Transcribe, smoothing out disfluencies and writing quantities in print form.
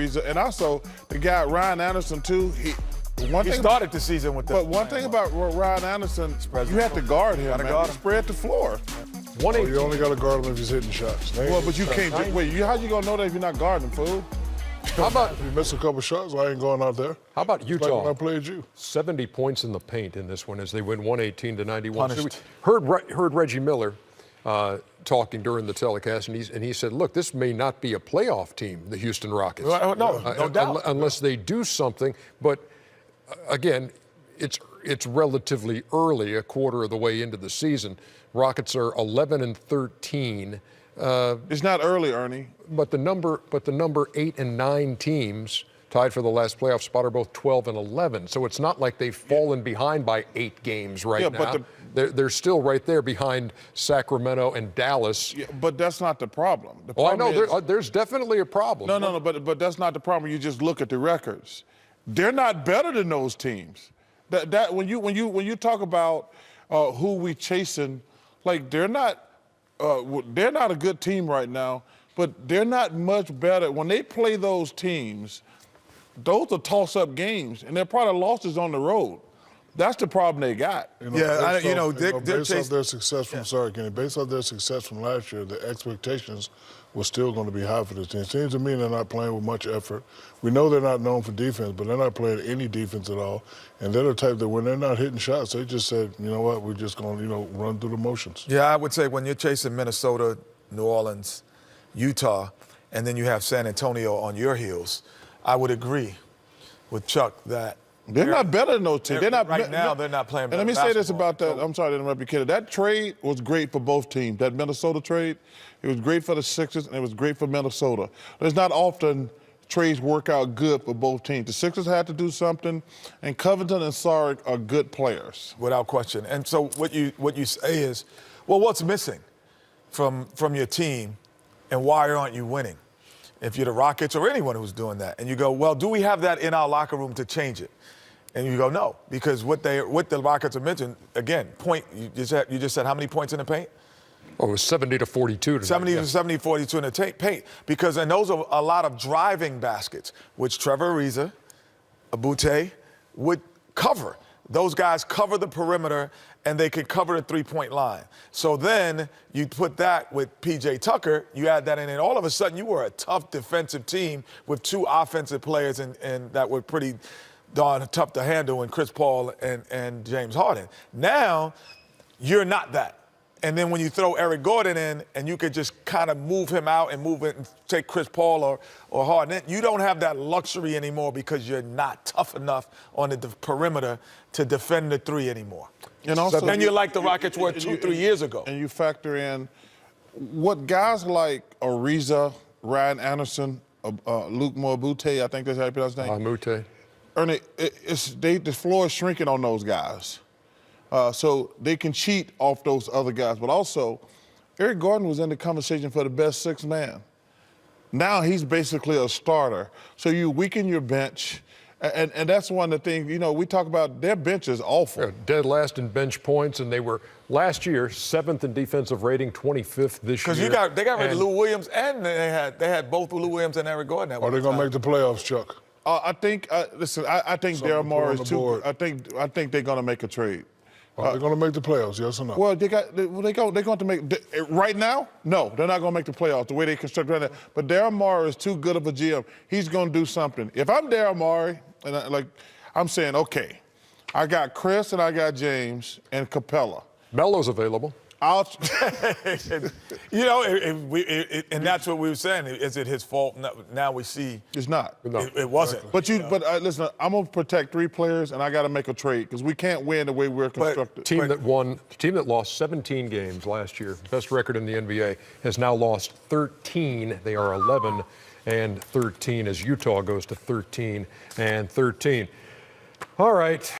Ariza, and also the guy Ryan Anderson too. He started the season with the. But one thing about Ryan Anderson, you have to guard him, man. Guard him. Spread the floor. Well, you only got to guard him if he's hitting shots. Well, but you can't. How you gonna know that if you're not guarding him, fool? How about if you miss a couple shots? I ain't going out there. How about Utah? Like when I played you. 70 points in the paint in this one as they win 118-91. Punished. So we heard Reggie Miller talking during the telecast, and he said, "Look, this may not be a playoff team, the Houston Rockets. No doubt. Unless they do something." But again, it's relatively early, a quarter of the way into the season. Rockets are 11-13. It's not early, Ernie. But the number 8 and 9 teams tied for the last playoff spot are both 12 and 11. So it's not like they've fallen behind by 8 games now. But they're still right there behind Sacramento and Dallas. Yeah, but that's not the problem. I know there's definitely a problem. No. But that's not the problem. You just look at the records. They're not better than those teams. That when you talk about who we chasing, like they're not a good team right now. But they're not much better. When they play those teams, those are toss-up games, and they're probably losses on the road. That's the problem they got. Based off their success from based off their success from last year, the expectations were still going to be high for this team. It seems to me they're not playing with much effort. We know they're not known for defense, but they're not playing any defense at all. And they're the type that when they're not hitting shots, they just said, you know what, we're just going to, run through the motions. Yeah, I would say when you're chasing Minnesota, New Orleans, Utah, and then you have San Antonio on your heels, I would agree with Chuck that they're not better than those teams. They're not right now. They're not playing. And let me say this about that. I'm sorry to interrupt you, kid. That trade was great for both teams. That Minnesota trade, it was great for the Sixers and it was great for Minnesota. There's not often trades work out good for both teams. The Sixers had to do something, and Covington and Sark are good players, without question. And so what you say is, well, what's missing from your team? And why aren't you winning? If you're the Rockets or anyone who's doing that. And you go, well, do we have that in our locker room to change it? And you go, no, because what the Rockets are mentioning, again, you just said how many points in the paint? Oh, it was 70-42. 70-42 in the paint. Because and those are a lot of driving baskets, which Trevor Ariza, Abute would cover. Those guys cover the perimeter, and they can cover the three-point line. So then you put that with P.J. Tucker, you add that in, and all of a sudden you were a tough defensive team with 2 offensive players and that were pretty darn tough to handle, and Chris Paul and James Harden. Now you're not that. And then when you throw Eric Gordon in and you could just kind of move him out and move it and take Chris Paul or Harden, you don't have that luxury anymore because you're not tough enough on the perimeter to defend the 3 anymore. And also, then you're like the Rockets were 2-3 years ago. And you factor in what guys like Ariza, Ryan Anderson, Luke Moabute, I think that's how you pronounce his name. Moabute. Ernie, the floor is shrinking on those guys. So they can cheat off those other guys. But also, Eric Gordon was in the conversation for the best 6th man. Now he's basically a starter. So you weaken your bench. And that's one of the things, we talk about their bench is awful. Yeah, dead last in bench points, and they were last year 7th in defensive rating, 25th this year. Because they got rid of Lou Williams, and they had both Lou Williams and Eric Gordon. Are they going to make the playoffs, Chuck? I think Daryl Morey is too. I think they're going to make a trade. Are they going to make the playoffs, yes or no? Well, they're going to make right now. No, they're not going to make the playoffs the way they construct right now. But Daryl Morey is too good of a GM. He's going to do something. If I'm Daryl Morey, and I'm saying, okay, I got Chris and I got James and Capella. Melo's available. And that's what we were saying. Is it his fault? Now we see it's not. No. It wasn't. But listen, I'm gonna protect 3 players, and I got to make a trade because we can't win the way we're constructed. Team that lost 17 games last year, best record in the NBA, has now lost 13. They are 11-13 as Utah goes to 13-13. All right.